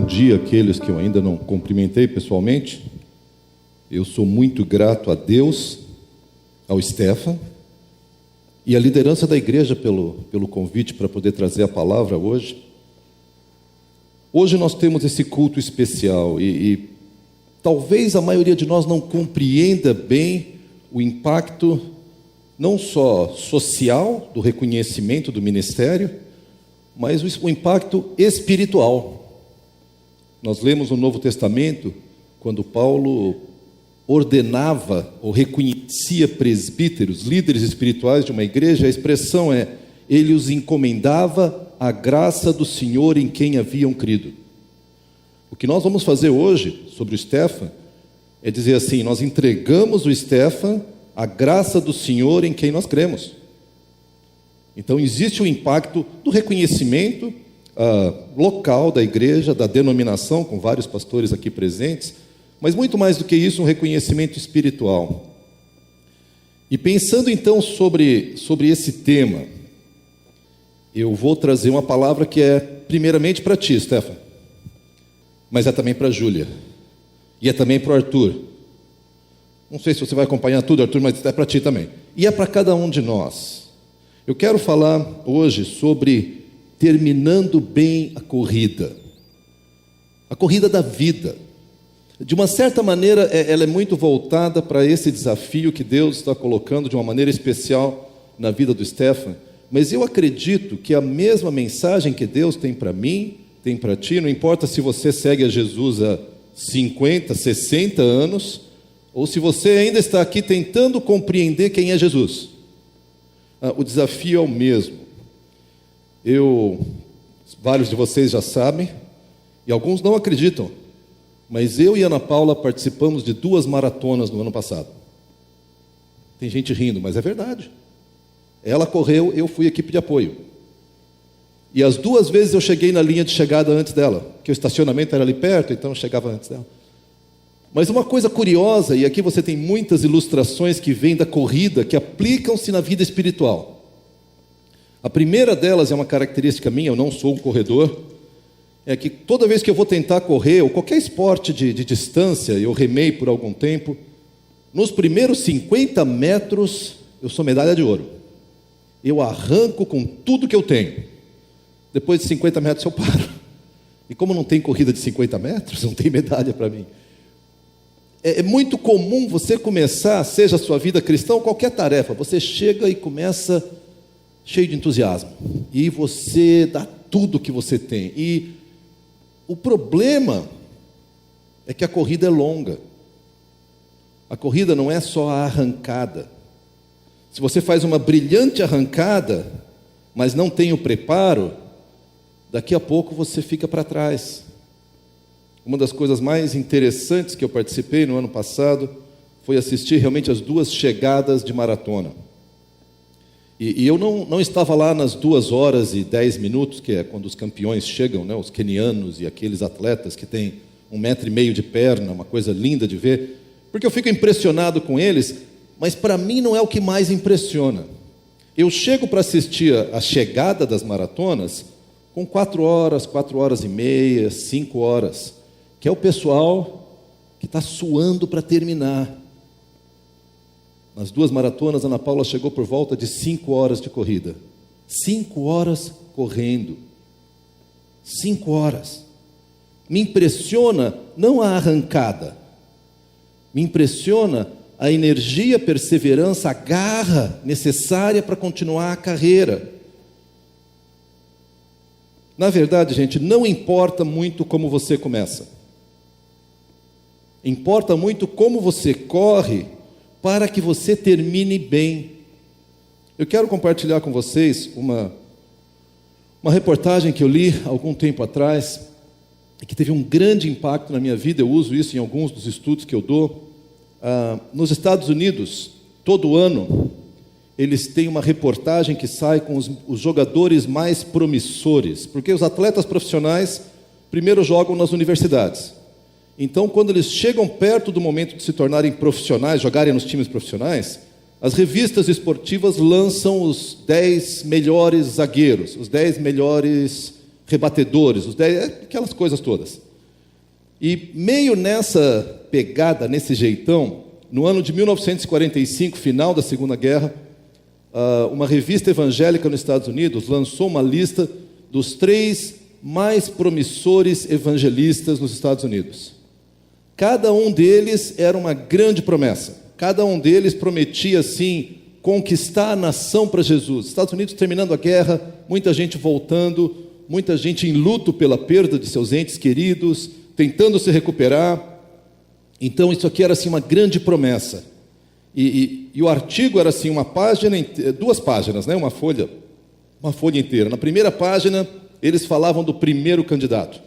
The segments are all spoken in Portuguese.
dia àqueles que eu ainda não cumprimentei pessoalmente. Eu sou muito grato a Deus, ao Stefan e à liderança da igreja pelo convite para poder trazer a palavra hoje. Hoje nós temos esse culto especial e talvez a maioria de nós não compreenda bem o impacto não só social do reconhecimento do ministério, mas o impacto espiritual. Nós lemos no Novo Testamento, quando Paulo ordenava ou reconhecia presbíteros, líderes espirituais de uma igreja, a expressão é: ele os encomendava à graça do Senhor em quem haviam crido. O que nós vamos fazer hoje sobre o Stefan é dizer assim: nós entregamos o Stefan à graça do Senhor em quem nós cremos. Então existe o impacto do reconhecimento local da igreja, da denominação, com vários pastores aqui presentes, mas muito mais do que isso, um reconhecimento espiritual. E pensando então sobre esse tema, eu vou trazer uma palavra que é primeiramente para ti, Stefan, mas é também para a Júlia, e é também para o Arthur. Não sei se você vai acompanhar tudo, Arthur, mas é para ti também. E é para cada um de nós. Eu quero falar hoje sobre terminando bem a corrida da vida. De uma certa maneira, ela é muito voltada para esse desafio que Deus está colocando de uma maneira especial na vida do Stefan, mas eu acredito que a mesma mensagem que Deus tem para mim, tem para ti, não importa se você segue a Jesus há 50, 60 anos, ou se você ainda está aqui tentando compreender quem é Jesus. O desafio é o mesmo. Vários de vocês já sabem, e alguns não acreditam, mas eu e Ana Paula participamos de 2 maratonas no ano passado. Tem gente rindo, mas é verdade. Ela correu, eu fui equipe de apoio. E as 2 vezes eu cheguei na linha de chegada antes dela, porque o estacionamento era ali perto, então eu chegava antes dela. Mas uma coisa curiosa, e aqui você tem muitas ilustrações que vêm da corrida, que aplicam-se na vida espiritual. A primeira delas é uma característica minha, eu não sou um corredor, é que toda vez que eu vou tentar correr, ou qualquer esporte de distância, eu remei por algum tempo, nos primeiros 50 metros, eu sou medalha de ouro. Eu arranco com tudo que eu tenho. Depois de 50 metros eu paro. E como não tem corrida de 50 metros, não tem medalha para mim. É muito comum você começar, seja a sua vida cristã ou qualquer tarefa, você chega e começa cheio de entusiasmo, e você dá tudo que você tem, e o problema é que a corrida é longa. A corrida não é só a arrancada. Se você faz uma brilhante arrancada, mas não tem o preparo, daqui a pouco você fica para trás. Uma das coisas mais interessantes que eu participei no ano passado foi assistir realmente as 2 chegadas de maratona. E eu não estava lá nas 2 horas e 10 minutos, que é quando os campeões chegam, né, os quenianos e aqueles atletas que têm 1,5 metro de perna, uma coisa linda de ver, porque eu fico impressionado com eles, mas para mim não é o que mais impressiona. Eu chego para assistir a chegada das maratonas com 4 horas, 4 horas e meia, 5 horas, que é o pessoal que está suando para terminar. Nas 2 maratonas, Ana Paula chegou por volta de 5 horas de corrida. 5 horas correndo. 5 horas. Me impressiona não a arrancada, me impressiona a energia, a perseverança, a garra necessária para continuar a carreira. Na verdade, gente, não importa muito como você começa. Importa muito como você corre para que você termine bem. Eu quero compartilhar com vocês uma reportagem que eu li há algum tempo atrás e que teve um grande impacto na minha vida. Eu uso isso em alguns dos estudos que eu dou. Nos Estados Unidos, todo ano, eles têm uma reportagem que sai com os jogadores mais promissores, porque os atletas profissionais primeiro jogam nas universidades. Então, quando eles chegam perto do momento de se tornarem profissionais, jogarem nos times profissionais, as revistas esportivas lançam os 10 melhores zagueiros, os 10 melhores rebatedores, aquelas coisas todas. E meio nessa pegada, nesse jeitão, no ano de 1945, final da Segunda Guerra, uma revista evangélica nos Estados Unidos lançou uma lista dos 3 mais promissores evangelistas nos Estados Unidos. Cada um deles era uma grande promessa. Cada um deles prometia, assim, conquistar a nação para Jesus. Estados Unidos terminando a guerra, muita gente voltando, muita gente em luto pela perda de seus entes queridos, tentando se recuperar. Então isso aqui era assim uma grande promessa. E o artigo era assim uma página, 2 páginas, né? Uma folha inteira. Na primeira página eles falavam do primeiro candidato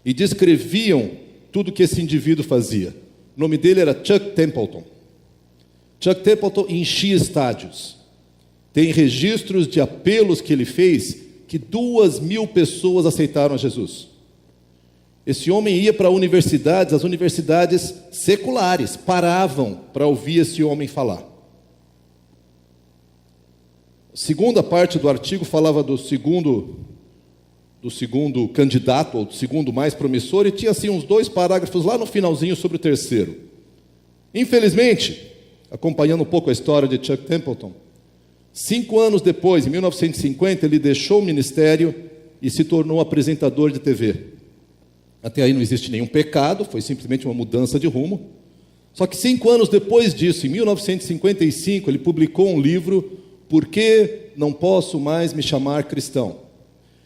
e descreviam tudo que esse indivíduo fazia. O nome dele era Chuck Templeton. Chuck Templeton enchia estádios. Tem registros de apelos que ele fez que 2.000 pessoas aceitaram a Jesus. Esse homem ia para universidades, as universidades seculares paravam para ouvir esse homem falar. A segunda parte do artigo falava do segundo candidato, ou do segundo mais promissor, e tinha assim uns 2 parágrafos lá no finalzinho sobre o terceiro. Infelizmente, acompanhando um pouco a história de Chuck Templeton, 5 anos depois, em 1950, ele deixou o ministério e se tornou apresentador de TV. Até aí não existe nenhum pecado, foi simplesmente uma mudança de rumo. Só que 5 anos depois disso, em 1955, ele publicou um livro, Por que não posso mais me chamar cristão?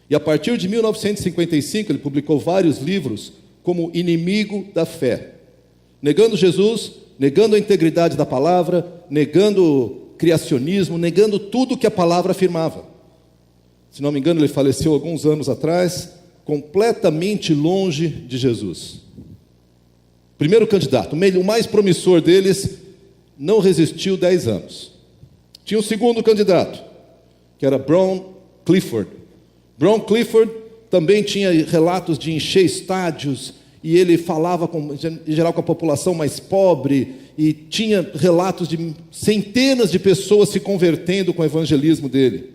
E a partir de 1955, ele publicou vários livros como Inimigo da Fé, negando Jesus, negando a integridade da palavra, negando o criacionismo, negando tudo que a palavra afirmava. Se não me engano, ele faleceu alguns anos atrás, completamente longe de Jesus. Primeiro candidato, o mais promissor deles, não resistiu 10 anos. Tinha um segundo candidato, que era Brown Clifford. Brown Clifford também tinha relatos de encher estádios, e ele falava em geral com a população mais pobre, e tinha relatos de centenas de pessoas se convertendo com o evangelismo dele.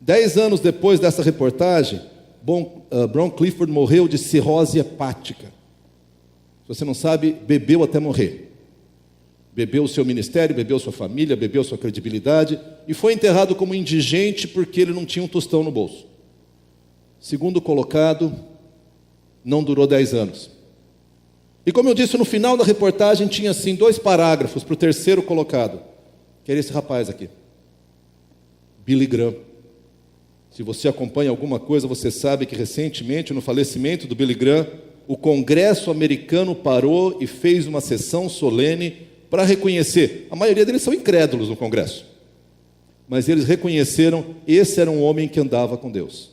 10 anos depois dessa reportagem, Brown Clifford morreu de cirrose hepática. Se você não sabe, bebeu até morrer. Bebeu o seu ministério, bebeu sua família, bebeu sua credibilidade, e foi enterrado como indigente porque ele não tinha um tostão no bolso. Segundo colocado, não durou 10 anos. E como eu disse, no final da reportagem tinha assim 2 parágrafos para o terceiro colocado, que era esse rapaz aqui, Billy Graham. Se você acompanha alguma coisa, você sabe que recentemente, no falecimento do Billy Graham, o Congresso americano parou e fez uma sessão solene para reconhecer. A maioria deles são incrédulos no Congresso, mas eles reconheceram, esse era um homem que andava com Deus.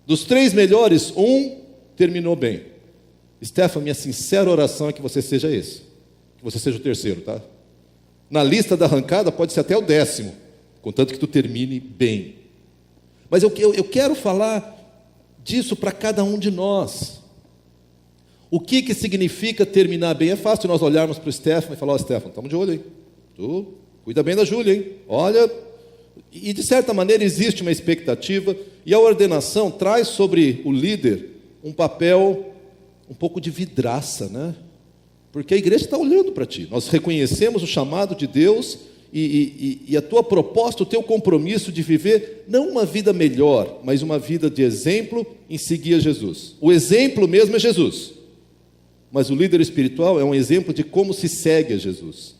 Dos 3 melhores, um terminou bem. Stefan, minha sincera oração é que você seja esse, que você seja o terceiro, tá? Na lista da arrancada pode ser até o 10º, contanto que tu termine bem. Mas eu quero falar disso para cada um de nós. O que significa terminar bem? É fácil nós olharmos para o Stefan e falar: ó, Stefan, estamos de olho aí. Tu cuida bem da Júlia, hein? Olha. E de certa maneira existe uma expectativa, e a ordenação traz sobre o líder um papel um pouco de vidraça, né? Porque a igreja está olhando para ti. Nós reconhecemos o chamado de Deus e a tua proposta, o teu compromisso de viver não uma vida melhor, mas uma vida de exemplo em seguir a Jesus. O exemplo mesmo é Jesus, mas o líder espiritual é um exemplo de como se segue a Jesus.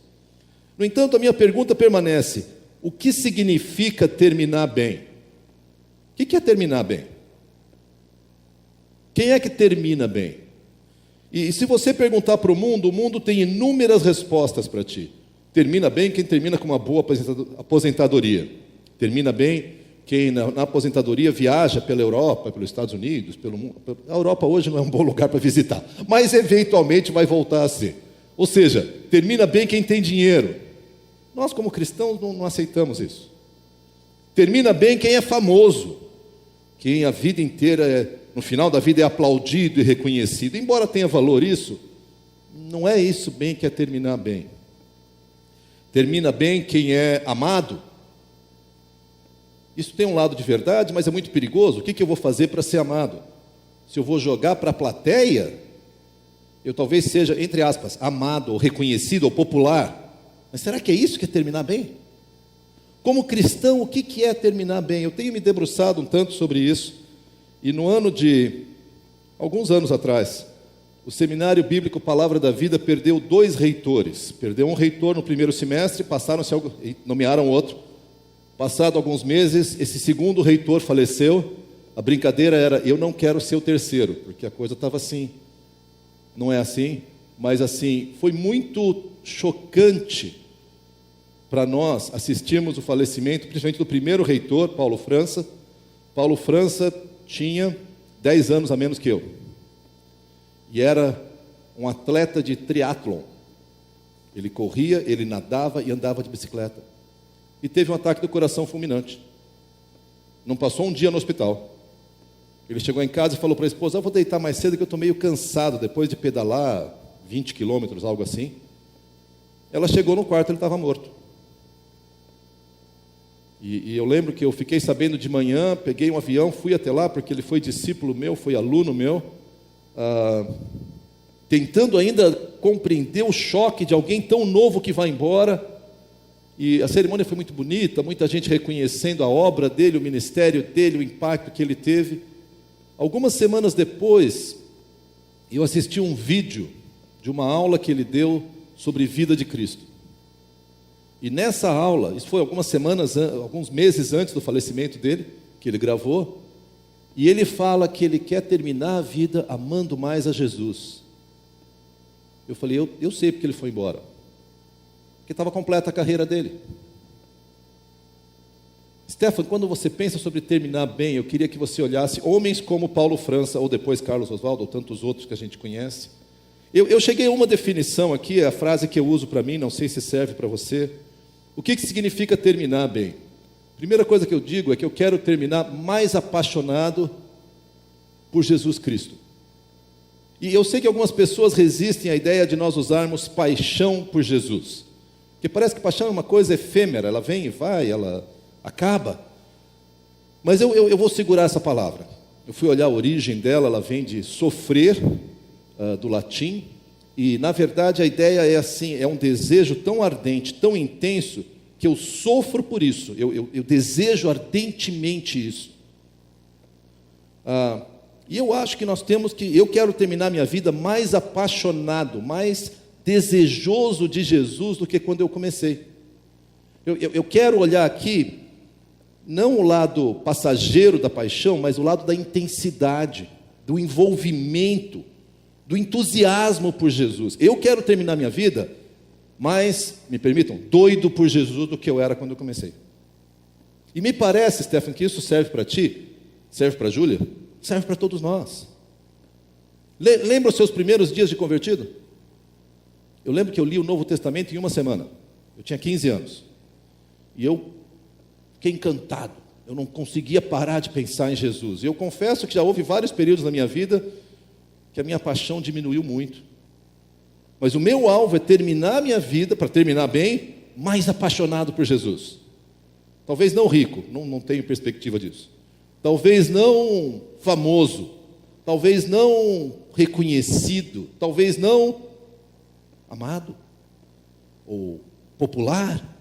No entanto, a minha pergunta permanece: o que significa terminar bem? O que é terminar bem? Quem é que termina bem? E se você perguntar para o mundo tem inúmeras respostas para ti. Termina bem quem termina com uma boa aposentadoria. Termina bem quem na aposentadoria viaja pela Europa, pelos Estados Unidos, pelo mundo. A Europa hoje não é um bom lugar para visitar, mas eventualmente vai voltar a ser. Ou seja, termina bem quem tem dinheiro. Nós, como cristãos, não aceitamos isso. Termina bem quem é famoso, quem a vida inteira, no final da vida, é aplaudido e reconhecido. Embora tenha valor isso, não é isso bem que é terminar bem. Termina bem quem é amado. Isso tem um lado de verdade, mas é muito perigoso. O que eu vou fazer para ser amado? se eu vou jogar para a plateia, eu talvez seja, entre aspas, amado, ou reconhecido, ou popular. Mas será que é isso que é terminar bem? Como cristão, o que é terminar bem? Eu tenho me debruçado um tanto sobre isso. E no ano de, alguns anos atrás, o Seminário Bíblico Palavra da Vida perdeu 2 reitores. Perdeu um reitor no primeiro semestre, nomearam outro. Passado alguns meses, esse segundo reitor faleceu. A brincadeira era, eu não quero ser o terceiro, porque a coisa estava assim. Não é assim, mas assim, foi muito chocante para nós assistirmos o falecimento, principalmente do primeiro reitor, Paulo França. Paulo França tinha 10 anos a menos que eu. E era um atleta de triatlon. Ele corria, ele nadava e andava de bicicleta. E teve um ataque do coração fulminante. Não passou um dia no hospital. Ele chegou em casa e falou para a esposa, eu vou deitar mais cedo que eu estou meio cansado, depois de pedalar 20 quilômetros, algo assim. Ela chegou no quarto, ele estava morto. E eu lembro que eu fiquei sabendo de manhã, peguei um avião, fui até lá, porque ele foi discípulo meu, foi aluno meu, tentando ainda compreender o choque de alguém tão novo que vai embora. E a cerimônia foi muito bonita, muita gente reconhecendo a obra dele, o ministério dele, o impacto que ele teve. Algumas semanas depois, eu assisti um vídeo de uma aula que ele deu sobre vida de Cristo. E nessa aula, isso foi alguns meses antes do falecimento dele, que ele gravou, e ele fala que ele quer terminar a vida amando mais a Jesus. Eu falei, eu sei porque ele foi embora. Porque estava completa a carreira dele. Stefan, quando você pensa sobre terminar bem, eu queria que você olhasse homens como Paulo França, ou depois Carlos Oswaldo, ou tantos outros que a gente conhece. Eu cheguei a uma definição aqui, a frase que eu uso para mim, não sei se serve para você. O que significa terminar bem? Primeira coisa que eu digo é que eu quero terminar mais apaixonado por Jesus Cristo. E eu sei que algumas pessoas resistem à ideia de nós usarmos paixão por Jesus. Porque parece que paixão é uma coisa efêmera, ela vem e vai, ela acaba. Mas eu vou segurar essa palavra. Eu fui olhar a origem dela, ela vem de sofrer, do latim, e na verdade a ideia é assim, é um desejo tão ardente, tão intenso, que eu sofro por isso, eu desejo ardentemente isso. E eu acho que eu quero terminar minha vida mais apaixonado, mais desejoso de Jesus do que quando eu comecei. Eu quero olhar aqui, não o lado passageiro da paixão, mas o lado da intensidade, do envolvimento, do entusiasmo por Jesus. Eu quero terminar minha vida mais, me permitam, doido por Jesus do que eu era quando eu comecei. E me parece, Stefan, que isso serve para ti, serve para a Júlia, serve para todos nós. Lembra os seus primeiros dias de convertido? Eu lembro que eu li o Novo Testamento em uma semana. Eu tinha 15 anos. E eu fiquei encantado. Eu não conseguia parar de pensar em Jesus. E eu confesso que já houve vários períodos na minha vida que a minha paixão diminuiu muito. Mas o meu alvo é terminar a minha vida, para terminar bem, mais apaixonado por Jesus. Talvez não rico, não tenho perspectiva disso. Talvez não famoso, talvez não reconhecido, talvez não amado ou popular.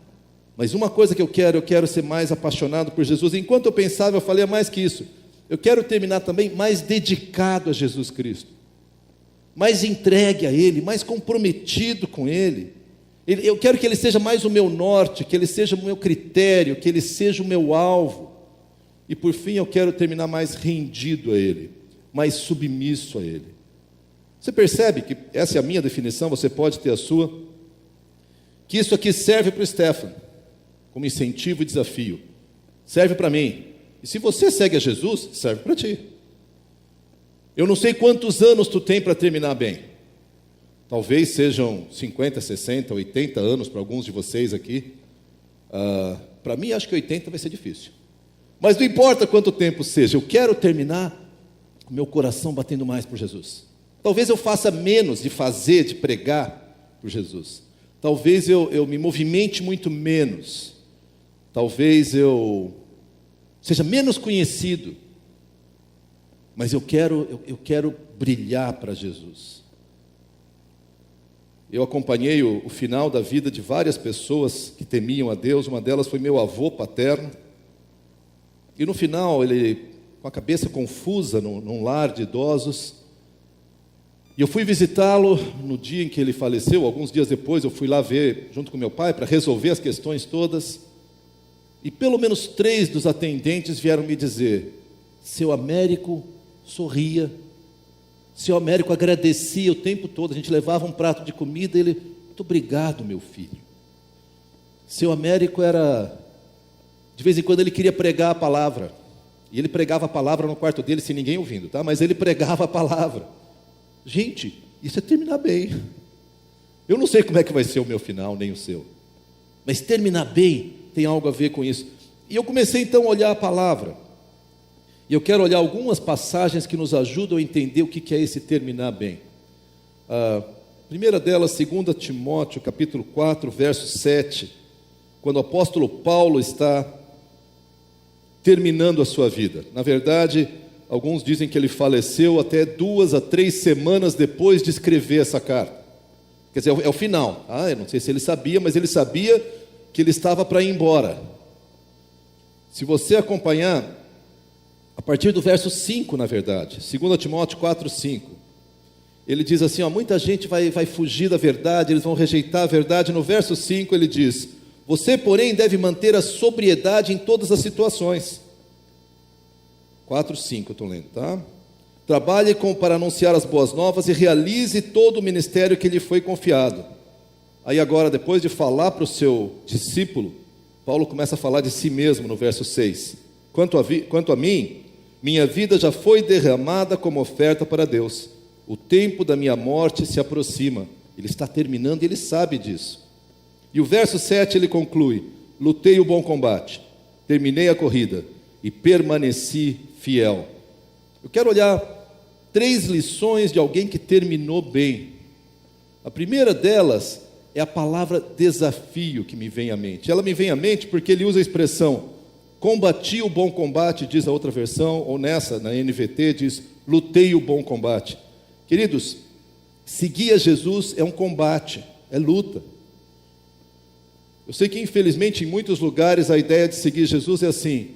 Mas uma coisa que eu quero ser mais apaixonado por Jesus. Enquanto eu pensava, eu falei, é mais que isso. Eu quero terminar também mais dedicado a Jesus Cristo, mais entregue a Ele, mais comprometido com Ele. Eu quero que Ele seja mais o meu norte, que Ele seja o meu critério, que Ele seja o meu alvo. E por fim eu quero terminar mais rendido a Ele, mais submisso a Ele. Você percebe que essa é a minha definição, você pode ter a sua, que isso aqui serve para o Stefan, como incentivo e desafio, serve para mim, e se você segue a Jesus, serve para ti. Eu não sei quantos anos tu tem para terminar bem, talvez sejam 50, 60, 80 anos para alguns de vocês aqui, para mim acho que 80 vai ser difícil, mas não importa quanto tempo seja, eu quero terminar com meu coração batendo mais por Jesus. Talvez eu faça menos de fazer, de pregar por Jesus. Talvez eu me movimente muito menos. Talvez eu seja menos conhecido. mas eu quero brilhar para Jesus. Eu acompanhei o final da vida de várias pessoas que temiam a Deus. Uma delas foi meu avô paterno. E no final, ele, com a cabeça confusa, num lar de idosos, e eu fui visitá-lo no dia em que ele faleceu. Alguns dias depois eu fui lá ver, junto com meu pai, para resolver as questões todas. E pelo menos 3 dos atendentes vieram me dizer: seu Américo sorria, seu Américo agradecia o tempo todo. A gente levava um prato de comida e ele: muito obrigado, meu filho. Seu Américo era, de vez em quando ele queria pregar a palavra, e ele pregava a palavra no quarto dele sem ninguém ouvindo, tá? Mas ele pregava a palavra. Gente, isso é terminar bem. Eu não sei como é que vai ser o meu final, nem o seu, mas terminar bem tem algo a ver com isso. E eu comecei então a olhar a palavra, e eu quero olhar algumas passagens que nos ajudam a entender o que é esse terminar bem. A primeira delas, 2 Timóteo, capítulo 4, verso 7, quando o apóstolo Paulo está terminando a sua vida. Na verdade, alguns dizem que ele faleceu até 2 a 3 semanas depois de escrever essa carta. Quer dizer, é o final. Eu não sei se ele sabia, mas ele sabia que ele estava para ir embora. Se você acompanhar, a partir do verso 5, na verdade, 2 Timóteo 4, 5, ele diz assim, muita gente vai fugir da verdade, eles vão rejeitar a verdade. No verso 5 ele diz: você, porém, deve manter a sobriedade em todas as situações. 4, 5, eu estou lendo, tá? Trabalhe para anunciar as boas novas e realize todo o ministério que lhe foi confiado. Aí agora, depois de falar para o seu discípulo, Paulo começa a falar de si mesmo no verso 6. Quanto a mim, minha vida já foi derramada como oferta para Deus. O tempo da minha morte se aproxima. Ele está terminando e ele sabe disso. E o verso 7 ele conclui: lutei o bom combate, terminei a corrida e permaneci fiel. Eu quero olhar 3 lições de alguém que terminou bem. A primeira delas é a palavra desafio que me vem à mente. Ela me vem à mente porque ele usa a expressão combati o bom combate, diz a outra versão, ou nessa, na NVT, diz lutei o bom combate. Queridos, seguir a Jesus é um combate, é luta. Eu sei que infelizmente em muitos lugares a ideia de seguir Jesus é assim: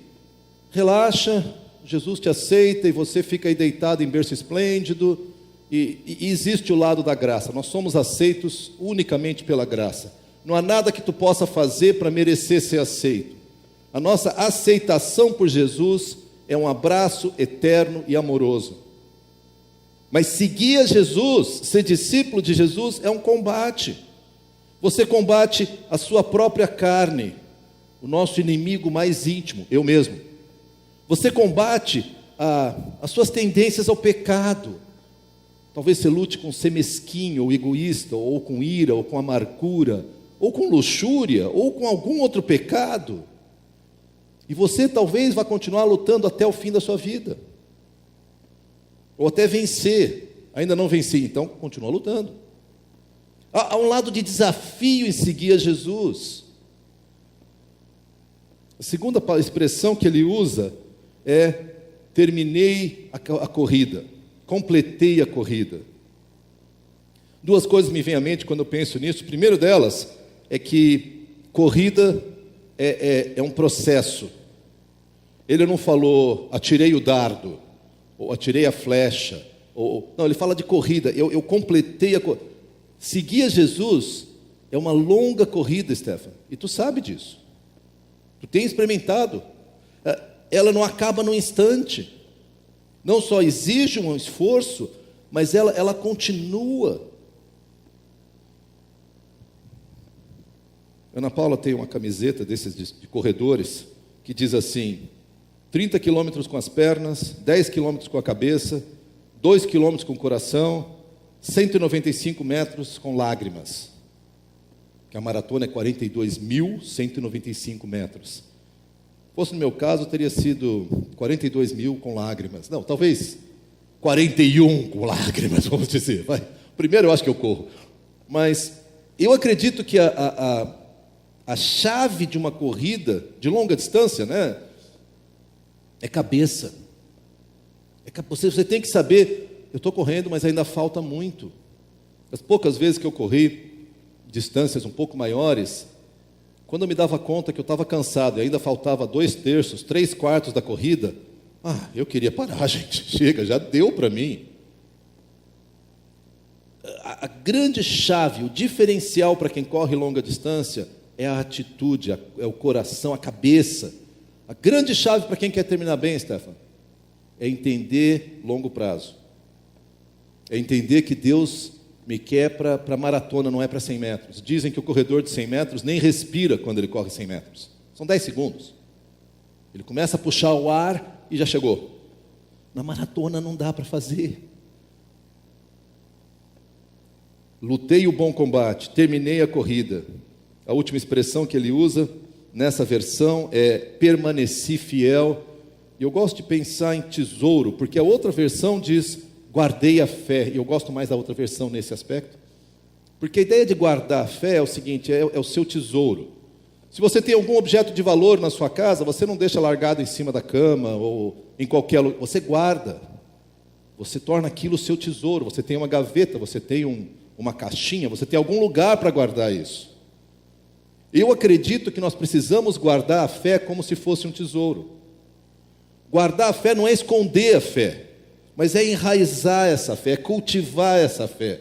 relaxa, Jesus te aceita e você fica aí deitado em berço esplêndido, e existe o lado da graça. Nós somos aceitos unicamente pela graça. Não há nada que tu possa fazer para merecer ser aceito. A nossa aceitação por Jesus é um abraço eterno e amoroso. Mas seguir a Jesus, ser discípulo de Jesus, é um combate. Você combate a sua própria carne, o nosso inimigo mais íntimo, eu mesmo. Você combate as suas tendências ao pecado. Talvez você lute com ser mesquinho, ou egoísta, ou com ira, ou com amargura, ou com luxúria, ou com algum outro pecado. E você talvez vá continuar lutando até o fim da sua vida. Ou até vencer. Ainda não venci, então continua lutando. Há um lado de desafio em seguir a Jesus. A segunda expressão que ele usa é terminei a corrida, completei a corrida. 2 coisas me vêm à mente quando eu penso nisso. O primeiro delas é que corrida é um processo. Ele não falou atirei o dardo, ou atirei a flecha, não, ele fala de corrida. Eu completei a corrida. Seguir a Jesus é uma longa corrida, Stefan, e tu sabe disso. Tu tem experimentado. Ela não acaba num instante. Não só exige um esforço, mas ela continua. Ana Paula tem uma camiseta desses de corredores que diz assim: 30 quilômetros com as pernas, 10 quilômetros com a cabeça, 2 quilômetros com o coração, 195 metros com lágrimas. Que a maratona é 42.195 metros. Se fosse no meu caso, teria sido 42.000 com lágrimas. Não, talvez 41 com lágrimas, vamos dizer. Vai. Primeiro eu acho que eu corro. Mas eu acredito que a chave de uma corrida de longa distância, né, é cabeça. Você tem que saber, eu estou correndo, mas ainda falta muito. As poucas vezes que eu corri distâncias um pouco maiores, quando eu me dava conta que eu estava cansado e ainda faltava 2/3, 3/4 da corrida, eu queria parar, gente, chega, já deu para mim. A grande chave, o diferencial para quem corre longa distância é a atitude, é o coração, a cabeça. A grande chave para quem quer terminar bem, Stefan, é entender longo prazo. É entender que Deus me quer para maratona, não é para 100 metros. Dizem que o corredor de 100 metros nem respira quando ele corre 100 metros. São 10 segundos. Ele começa a puxar o ar e já chegou. Na maratona não dá para fazer. Lutei o bom combate, terminei a corrida. A última expressão que ele usa nessa versão é permaneci fiel. E eu gosto de pensar em tesouro, porque a outra versão diz guardei a fé. E eu gosto mais da outra versão nesse aspecto. Porque a ideia de guardar a fé é o seguinte, é o seu tesouro. Se você tem algum objeto de valor na sua casa, você não deixa largado em cima da cama ou em qualquer lugar, você guarda. Você torna aquilo o seu tesouro. Você tem uma gaveta, você tem uma caixinha, você tem algum lugar para guardar isso. Eu acredito que nós precisamos guardar a fé como se fosse um tesouro. Guardar a fé não é esconder a fé, mas é enraizar essa fé, é cultivar essa fé,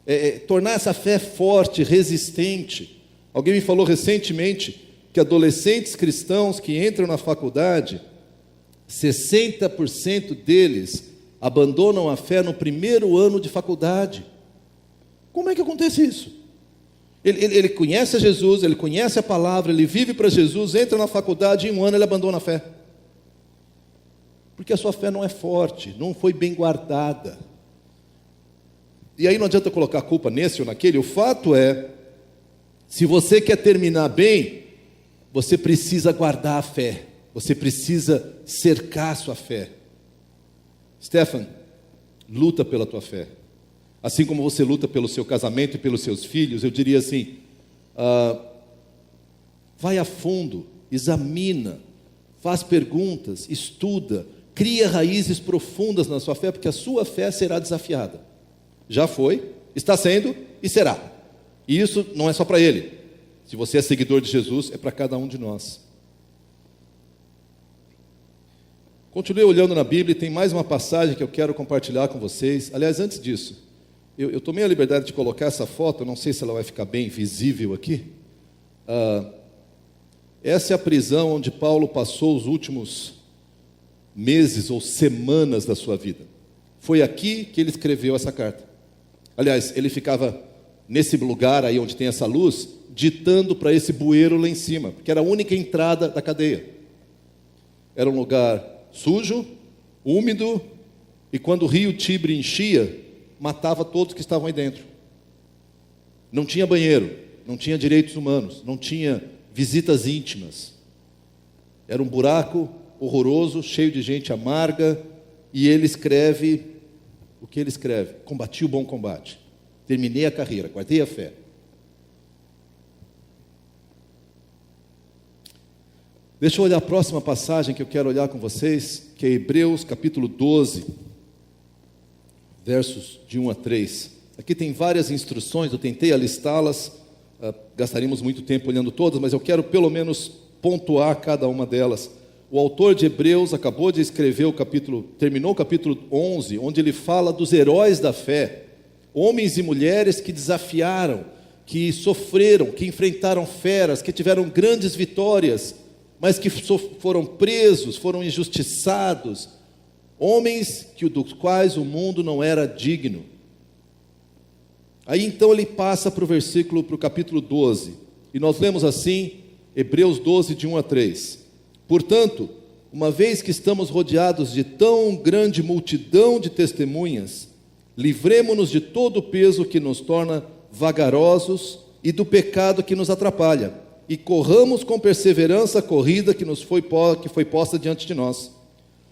é tornar essa fé forte, resistente. Alguém me falou recentemente que adolescentes cristãos que entram na faculdade, 60% deles abandonam a fé no primeiro ano de faculdade. Como é que acontece isso? Ele conhece a Jesus, ele conhece a palavra, ele vive para Jesus, entra na faculdade e em um ano ele abandona a fé. Porque a sua fé não é forte, não foi bem guardada. E aí não adianta colocar a culpa nesse ou naquele. O fato é, se você quer terminar bem, você precisa guardar a fé. Você precisa cercar a sua fé. Stefan, luta pela tua fé. Assim como você luta pelo seu casamento e pelos seus filhos, eu diria assim, vai a fundo, examina, faz perguntas, estuda, cria raízes profundas na sua fé, porque a sua fé será desafiada. Já foi, está sendo e será. E isso não é só para ele. Se você é seguidor de Jesus, é para cada um de nós. Continuei olhando na Bíblia e tem mais uma passagem que eu quero compartilhar com vocês. Aliás, antes disso, eu tomei a liberdade de colocar essa foto, não sei se ela vai ficar bem visível aqui. Essa é a prisão onde Paulo passou os últimos meses ou semanas da sua vida. Foi aqui que ele escreveu essa carta. Aliás, ele ficava nesse lugar aí onde tem essa luz, ditando para esse bueiro lá em cima, porque era a única entrada da cadeia. Era um lugar sujo, úmido, e quando o rio Tibre enchia, matava todos que estavam aí dentro. Não tinha banheiro, não tinha direitos humanos, não tinha visitas íntimas. Era um buraco horroroso, cheio de gente amarga, e ele escreve o que ele escreve: combati o bom combate, terminei a carreira, guardei a fé. Deixa eu olhar a próxima passagem que eu quero olhar com vocês, que é Hebreus capítulo 12, versos de 1 a 3. Aqui tem várias instruções, eu tentei alistá-las, gastaríamos muito tempo olhando todas, mas eu quero pelo menos pontuar cada uma delas. O autor de Hebreus acabou de escrever terminou o capítulo 11, onde ele fala dos heróis da fé, homens e mulheres que desafiaram, que sofreram, que enfrentaram feras, que tiveram grandes vitórias, mas que foram presos, foram injustiçados, homens dos quais o mundo não era digno. Aí então ele passa para o capítulo 12, e nós lemos assim, Hebreus 12, de 1 a 3. Portanto, uma vez que estamos rodeados de tão grande multidão de testemunhas, livremo-nos de todo o peso que nos torna vagarosos e do pecado que nos atrapalha, e corramos com perseverança a corrida que foi posta diante de nós.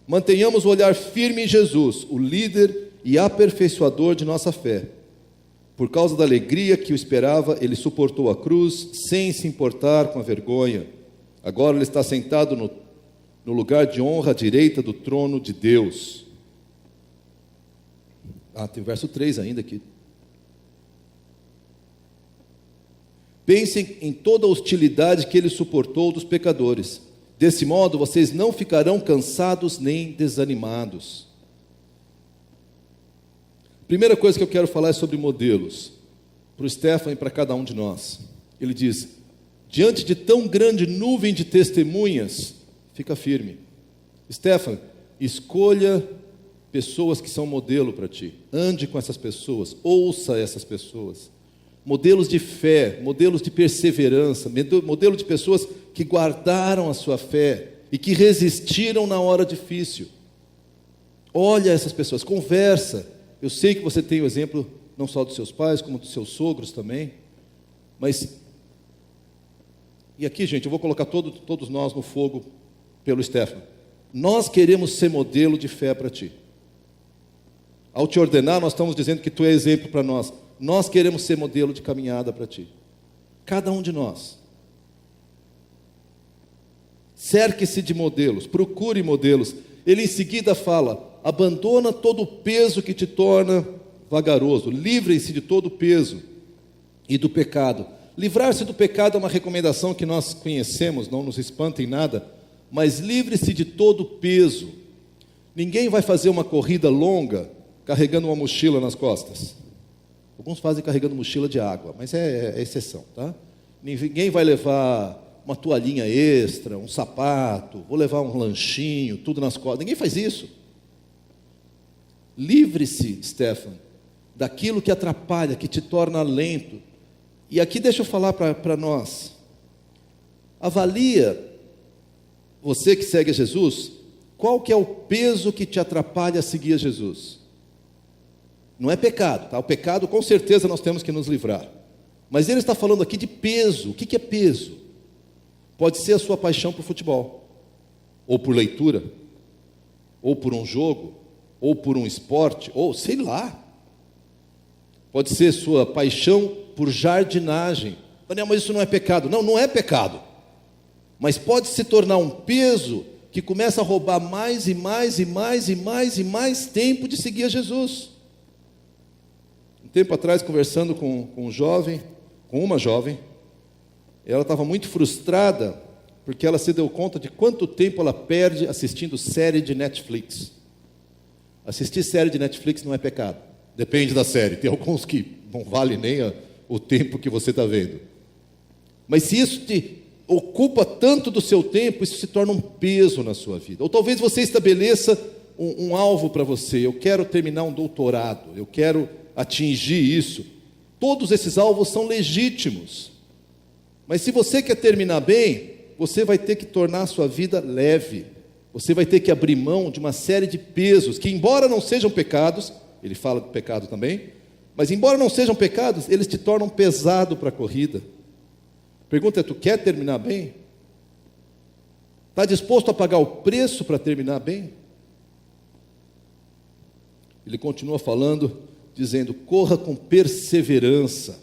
Mantenhamos o olhar firme em Jesus, o líder e aperfeiçoador de nossa fé. Por causa da alegria que o esperava, ele suportou a cruz, sem se importar com a vergonha. Agora ele está sentado no lugar de honra à direita do trono de Deus. Tem o verso 3 ainda aqui. Pensem em toda a hostilidade que ele suportou dos pecadores. Desse modo, vocês não ficarão cansados nem desanimados. Primeira coisa que eu quero falar é sobre modelos. Para o Stefan e para cada um de nós. Ele diz: diante de tão grande nuvem de testemunhas, fica firme. Stefan, escolha pessoas que são modelo para ti. Ande com essas pessoas, ouça essas pessoas. Modelos de fé, modelos de perseverança, modelo de pessoas que guardaram a sua fé e que resistiram na hora difícil. Olha essas pessoas, conversa. Eu sei que você tem o exemplo não só dos seus pais, como dos seus sogros também. Mas, e aqui, gente, eu vou colocar todos nós no fogo pelo Stefan. Nós queremos ser modelo de fé para ti. Ao te ordenar, nós estamos dizendo que tu é exemplo para nós. Nós queremos ser modelo de caminhada para ti. Cada um de nós. Cerque-se de modelos, procure modelos. Ele em seguida fala: abandona todo o peso que te torna vagaroso, livrem-se de todo o peso e do pecado. Livrar-se do pecado é uma recomendação que nós conhecemos, não nos espanta em nada, mas livre-se de todo o peso. Ninguém vai fazer uma corrida longa carregando uma mochila nas costas. Alguns fazem carregando mochila de água, mas é exceção, tá? Ninguém vai levar uma toalhinha extra, um sapato, vou levar um lanchinho, tudo nas costas. Ninguém faz isso. Livre-se, Stefan, daquilo que atrapalha, que te torna lento. E aqui deixa eu falar para nós. Avalia, você que segue a Jesus, qual que é o peso que te atrapalha a seguir a Jesus? Não é pecado, tá? O pecado com certeza nós temos que nos livrar. Mas ele está falando aqui de peso. O que é peso? Pode ser a sua paixão por futebol, ou por leitura, ou por um jogo, ou por um esporte, ou sei lá. Pode ser sua paixão por jardinagem. Daniel, mas isso não é pecado. Não, não é pecado. Mas pode se tornar um peso que começa a roubar mais e mais e mais e mais e mais tempo de seguir a Jesus. Um tempo atrás, conversando com uma jovem, ela estava muito frustrada porque ela se deu conta de quanto tempo ela perde assistindo série de Netflix. Assistir série de Netflix não é pecado. Depende da série. Tem alguns que não vale nem o tempo que você está vendo. Mas se isso te ocupa tanto do seu tempo, isso se torna um peso na sua vida. Ou talvez você estabeleça um alvo para você. Eu quero terminar um doutorado. Eu quero atingir isso. Todos esses alvos são legítimos. Mas se você quer terminar bem, você vai ter que tornar a sua vida leve. Você vai ter que abrir mão de uma série de pesos que, embora não sejam pecados, ele fala do pecado também, mas embora não sejam pecados, eles te tornam pesado para a corrida. Pergunta é: tu quer terminar bem? Está disposto a pagar o preço para terminar bem? Ele continua falando, dizendo: corra com perseverança,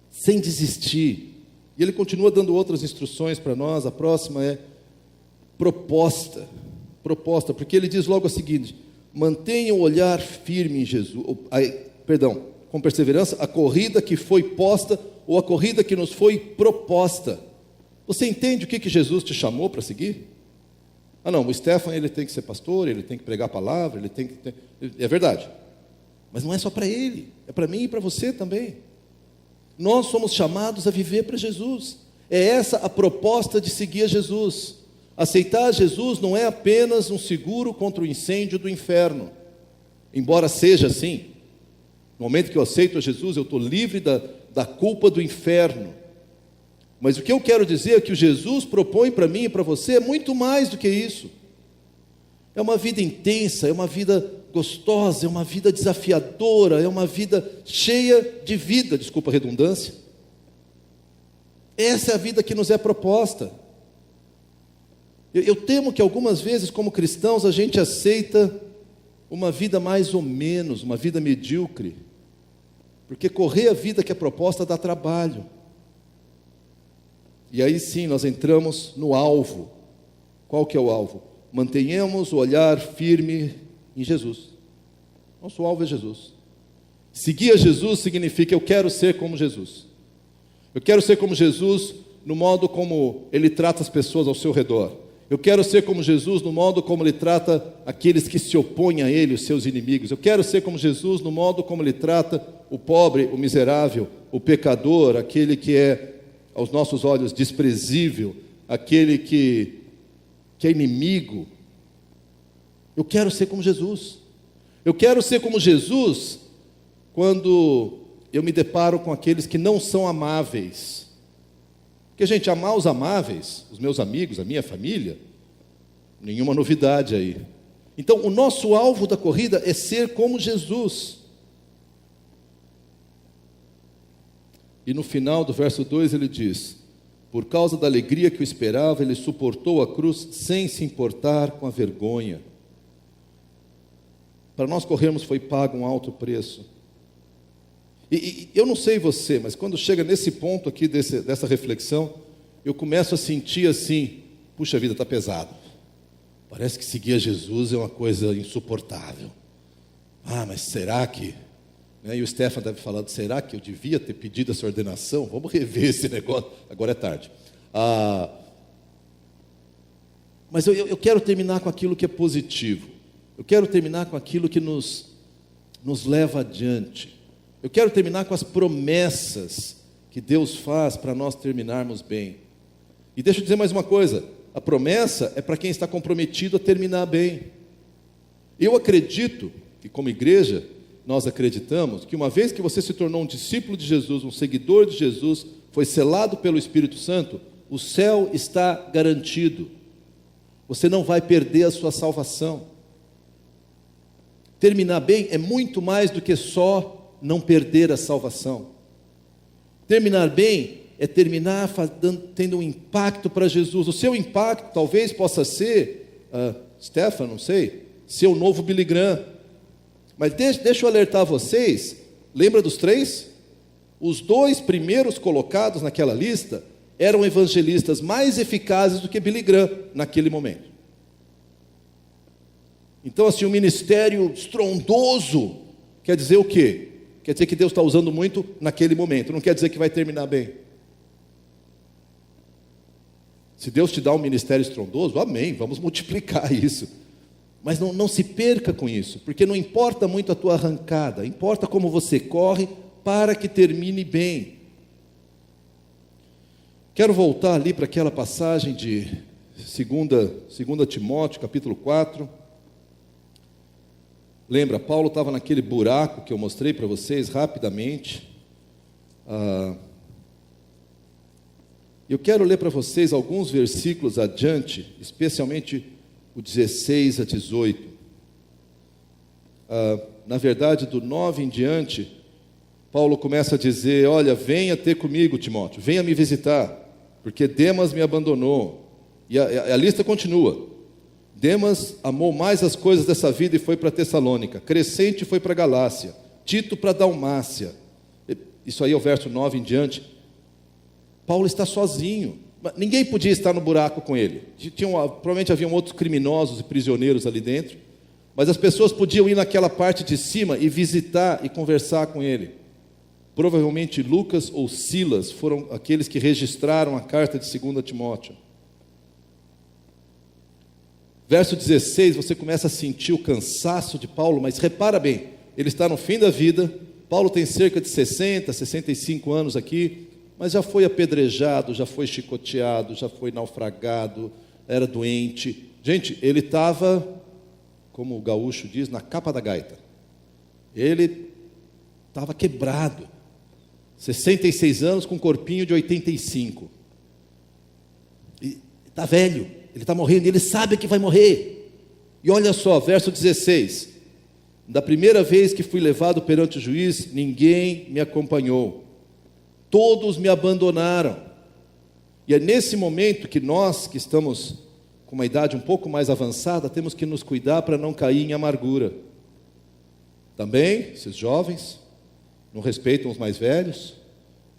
sem desistir. E ele continua dando outras instruções para nós. A próxima é proposta, porque ele diz logo a seguinte: mantenha o olhar firme em Jesus, com perseverança, a corrida que foi posta, ou a corrida que nos foi proposta. Você entende o que Jesus te chamou para seguir? Não, o Stefan, ele tem que ser pastor, ele tem que pregar a palavra, ele tem que ter... É verdade, mas não é só para ele, é para mim e para você também. Nós somos chamados a viver para Jesus. É essa a proposta de seguir a Jesus. Aceitar Jesus não é apenas um seguro contra o incêndio do inferno, embora seja assim. No momento que eu aceito a Jesus, eu estou livre da culpa do inferno. Mas o que eu quero dizer é que o Jesus propõe para mim e para você é muito mais do que isso. É uma vida intensa, é uma vida gostosa, é uma vida desafiadora, é uma vida cheia de vida, desculpa a redundância. Essa é a vida que nos é proposta. Eu temo que algumas vezes, como cristãos, a gente aceita uma vida mais ou menos, uma vida medíocre, porque correr a vida que é proposta dá trabalho. E aí sim, nós entramos no alvo. Qual que é o alvo? Mantenhamos o olhar firme em Jesus. Nosso alvo é Jesus. Seguir a Jesus significa eu quero ser como Jesus. Eu quero ser como Jesus no modo como Ele trata as pessoas ao seu redor. Eu quero ser como Jesus no modo como Ele trata aqueles que se opõem a Ele, os seus inimigos. Eu quero ser como Jesus no modo como Ele trata o pobre, o miserável, o pecador, aquele que é, aos nossos olhos, desprezível, aquele que é inimigo. Eu quero ser como Jesus. Eu quero ser como Jesus quando eu me deparo com aqueles que não são amáveis. Porque, gente, amar os amáveis, os meus amigos, a minha família, nenhuma novidade aí. Então, o nosso alvo da corrida é ser como Jesus. E no final do verso 2 ele diz: por causa da alegria que o esperava, ele suportou a cruz sem se importar com a vergonha. Para nós corrermos foi pago um alto preço. E eu não sei você, mas quando chega nesse ponto aqui dessa reflexão, eu começo a sentir assim, puxa vida, está pesado. Parece que seguir a Jesus é uma coisa insuportável. Mas será que... E o Stefan deve falar, será que eu devia ter pedido essa ordenação? Vamos rever esse negócio, agora é tarde. Mas eu quero terminar com aquilo que é positivo. Eu quero terminar com aquilo que nos leva adiante. Eu quero terminar com as promessas que Deus faz para nós terminarmos bem. E deixa eu dizer mais uma coisa, a promessa é para quem está comprometido a terminar bem. Eu acredito, e como igreja, nós acreditamos, que uma vez que você se tornou um discípulo de Jesus, um seguidor de Jesus, foi selado pelo Espírito Santo, o céu está garantido. Você não vai perder a sua salvação. Terminar bem é muito mais do que só não perder a salvação. Terminar bem é terminar tendo um impacto para Jesus. O seu impacto talvez possa ser, Stefan, não sei, ser o novo Billy Graham. Mas deixa eu alertar vocês, lembra dos 3? Os 2 primeiros colocados naquela lista eram evangelistas mais eficazes do que Billy Graham naquele momento. Então, assim, o ministério estrondoso quer dizer o quê? Quer dizer que Deus está usando muito naquele momento, não quer dizer que vai terminar bem. Se Deus te dá um ministério estrondoso, amém, vamos multiplicar isso. Mas não se perca com isso, porque não importa muito a tua arrancada, importa como você corre para que termine bem. Quero voltar ali para aquela passagem de 2 Timóteo, capítulo 4. Lembra, Paulo estava naquele buraco que eu mostrei para vocês rapidamente. Eu quero ler para vocês alguns versículos adiante, especialmente o 16 a 18. Na verdade, do 9 em diante, Paulo começa a dizer: olha, venha ter comigo, Timóteo, venha me visitar, porque Demas me abandonou. E a lista continua. Demas amou mais as coisas dessa vida e foi para Tessalônica. Crescente foi para Galácia. Tito para Dalmácia. Isso aí é o verso 9 em diante. Paulo está sozinho. Ninguém podia estar no buraco com ele. Provavelmente haviam outros criminosos e prisioneiros ali dentro. Mas as pessoas podiam ir naquela parte de cima e visitar e conversar com ele. Provavelmente Lucas ou Silas foram aqueles que registraram a carta de 2 Timóteo. Verso 16, você começa a sentir o cansaço de Paulo, mas repara bem, ele está no fim da vida. Paulo tem cerca de 60, 65 anos aqui, mas já foi apedrejado, já foi chicoteado, já foi naufragado, era doente. Gente, ele estava, como o gaúcho diz, na capa da gaita. Ele estava quebrado. 66 anos com um corpinho de 85. E está velho. Ele está morrendo, ele sabe que vai morrer. E olha só, verso 16. Da primeira vez que fui levado perante o juiz, ninguém me acompanhou. Todos me abandonaram. E é nesse momento que nós, que estamos com uma idade um pouco mais avançada, temos que nos cuidar para não cair em amargura. Também, esses jovens, não respeitam os mais velhos,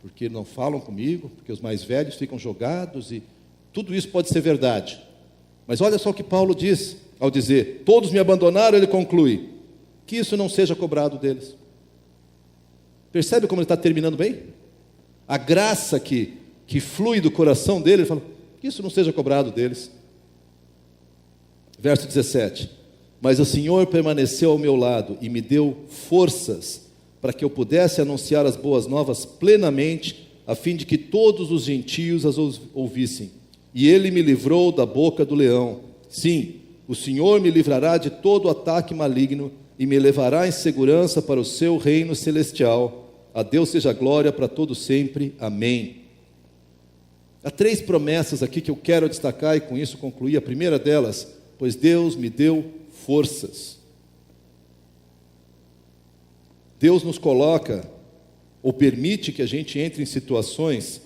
porque não falam comigo, porque os mais velhos ficam jogados e... Tudo isso pode ser verdade. Mas olha só o que Paulo diz, ao dizer, todos me abandonaram, ele conclui, que isso não seja cobrado deles. Percebe como ele está terminando bem? A graça que flui do coração dele, ele fala, que isso não seja cobrado deles. Verso 17, mas o Senhor permaneceu ao meu lado e me deu forças para que eu pudesse anunciar as boas novas plenamente, a fim de que todos os gentios as ouvissem. E ele me livrou da boca do leão. Sim, o Senhor me livrará de todo ataque maligno e me levará em segurança para o seu reino celestial. A Deus seja glória para todo sempre. Amém. Há 3 promessas aqui que eu quero destacar e com isso concluir. A primeira delas, pois Deus me deu forças. Deus nos coloca ou permite que a gente entre em situações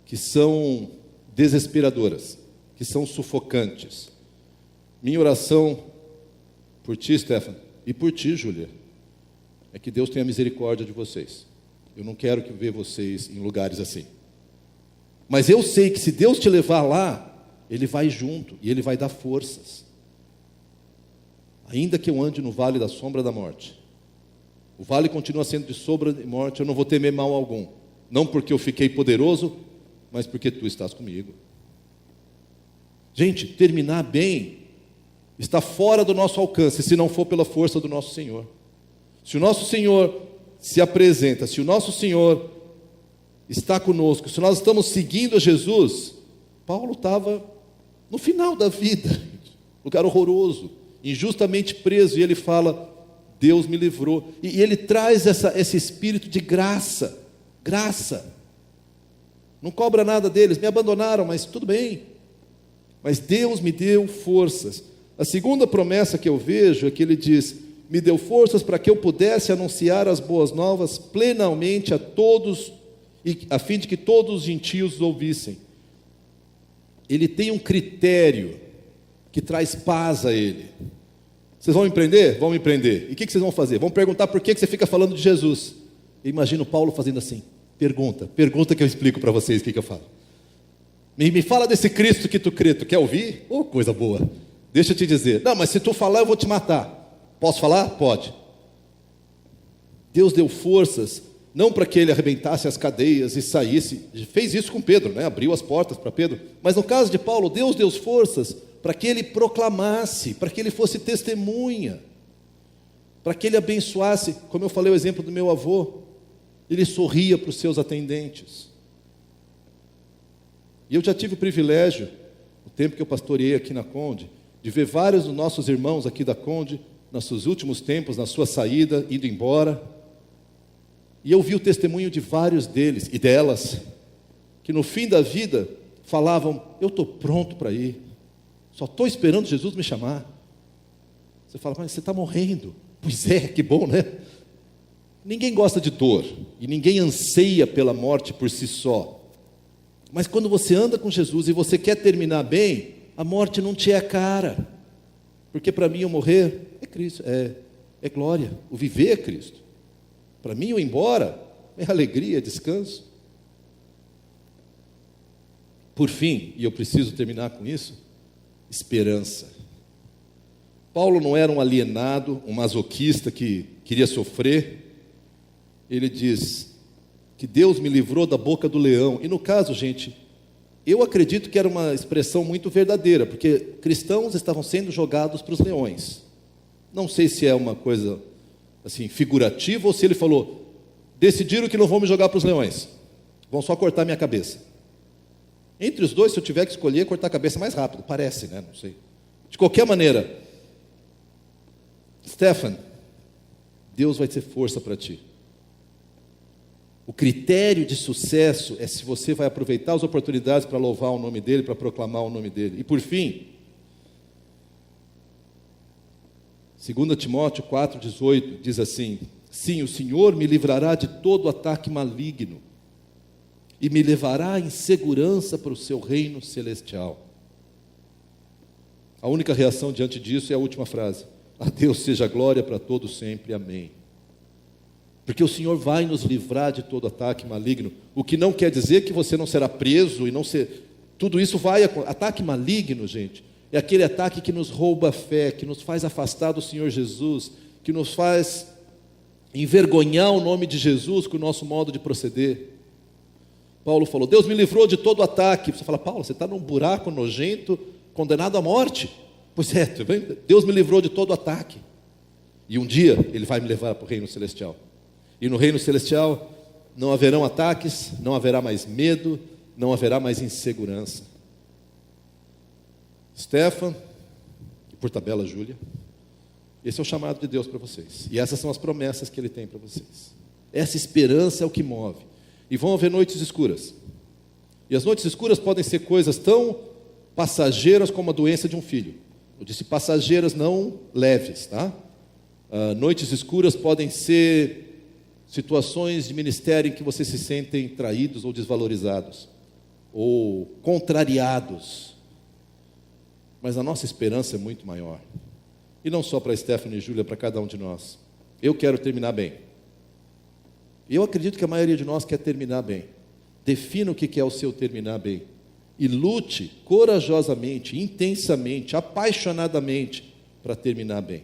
que são desesperadoras, que são sufocantes. Minha oração por ti, Stefano, e por ti, Júlia, é que Deus tenha misericórdia de vocês. Eu não quero ver vocês em lugares assim. Mas eu sei que se Deus te levar lá, Ele vai junto e Ele vai dar forças. Ainda que eu ande no vale da sombra da morte, o vale continua sendo de sombra de morte, eu não vou temer mal algum. Não porque eu fiquei poderoso, mas porque tu estás comigo. Gente, terminar bem está fora do nosso alcance, se não for pela força do nosso Senhor. Se o nosso Senhor se apresenta, se o nosso Senhor está conosco, se nós estamos seguindo a Jesus, Paulo estava no final da vida, lugar horroroso, injustamente preso, e ele fala, Deus me livrou, e ele traz esse espírito de graça, não cobra nada deles, me abandonaram, mas tudo bem, mas Deus me deu forças. A segunda promessa que eu vejo é que ele diz, me deu forças para que eu pudesse anunciar as boas novas plenamente a todos, e a fim de que todos os gentios ouvissem. Ele tem um critério que traz paz a ele. Vocês vão empreender? Vão empreender. E o que vocês vão fazer? Vão perguntar por que você fica falando de Jesus. Eu imagino Paulo fazendo assim, pergunta que eu explico para vocês o que eu falo. Me fala desse Cristo que tu crê, tu quer ouvir? Oh, coisa boa. Deixa eu te dizer. Não, mas se tu falar eu vou te matar. Posso falar? Pode. Deus deu forças, não para que ele arrebentasse as cadeias e saísse, fez isso com Pedro, né? Abriu as portas para Pedro, mas no caso de Paulo, Deus deu forças para que ele proclamasse, para que ele fosse testemunha, para que ele abençoasse, como eu falei o exemplo do meu avô, ele sorria para os seus atendentes, e eu já tive o privilégio, no tempo que eu pastoreei aqui na Conde, de ver vários dos nossos irmãos aqui da Conde, nos seus últimos tempos, na sua saída, indo embora, e eu vi o testemunho de vários deles e delas, que no fim da vida falavam, eu estou pronto para ir, só estou esperando Jesus me chamar. Você fala, mas você está morrendo. Pois é, que bom, né? Ninguém gosta de dor, e ninguém anseia pela morte por si só. Mas quando você anda com Jesus e você quer terminar bem, a morte não te é cara, porque para mim o morrer é Cristo, é glória, o viver é Cristo. Para mim, o ir embora é alegria, é descanso. Por fim, e eu preciso terminar com isso, esperança. Paulo não era um alienado, um masoquista que queria sofrer. Ele diz que Deus me livrou da boca do leão. E no caso, gente, eu acredito que era uma expressão muito verdadeira, porque cristãos estavam sendo jogados para os leões. Não sei se é uma coisa assim, figurativo, ou se ele falou, decidiram que não vão me jogar para os leões, vão só cortar minha cabeça. Entre os dois, se eu tiver que escolher, cortar a cabeça mais rápido, parece, né? Não sei. De qualquer maneira, Stefan, Deus vai ter força para ti. O critério de sucesso é se você vai aproveitar as oportunidades para louvar o nome dEle, para proclamar o nome dEle. E por fim, 2 Timóteo 4,18 diz assim, sim, o Senhor me livrará de todo ataque maligno e me levará em segurança para o seu reino celestial. A única reação diante disso é a última frase, a Deus seja glória para todos sempre, amém. Porque o Senhor vai nos livrar de todo ataque maligno, o que não quer dizer que você não será preso, e não ser, tudo isso vai, ataque maligno, gente, é aquele ataque que nos rouba a fé, que nos faz afastar do Senhor Jesus, que nos faz envergonhar o nome de Jesus com o nosso modo de proceder. Paulo falou, Deus me livrou de todo ataque. Você fala, Paulo, você está num buraco nojento, condenado à morte. Pois é, Deus me livrou de todo ataque. E um dia Ele vai me levar para o reino celestial. E no reino celestial não haverão ataques, não haverá mais medo, não haverá mais insegurança. Stefan, e por tabela Júlia, esse é o chamado de Deus para vocês. E essas são as promessas que Ele tem para vocês. Essa esperança é o que move. E vão haver noites escuras. E as noites escuras podem ser coisas tão passageiras como a doença de um filho. Eu disse passageiras, não leves, tá? Noites escuras podem ser situações de ministério em que vocês se sentem traídos ou desvalorizados, ou contrariados. Mas a nossa esperança é muito maior. E não só para Stephanie e Júlia, para cada um de nós. Eu quero terminar bem. Eu acredito que a maioria de nós quer terminar bem. Defina o que é o seu terminar bem. E lute corajosamente, intensamente, apaixonadamente para terminar bem.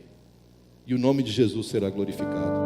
E o nome de Jesus será glorificado.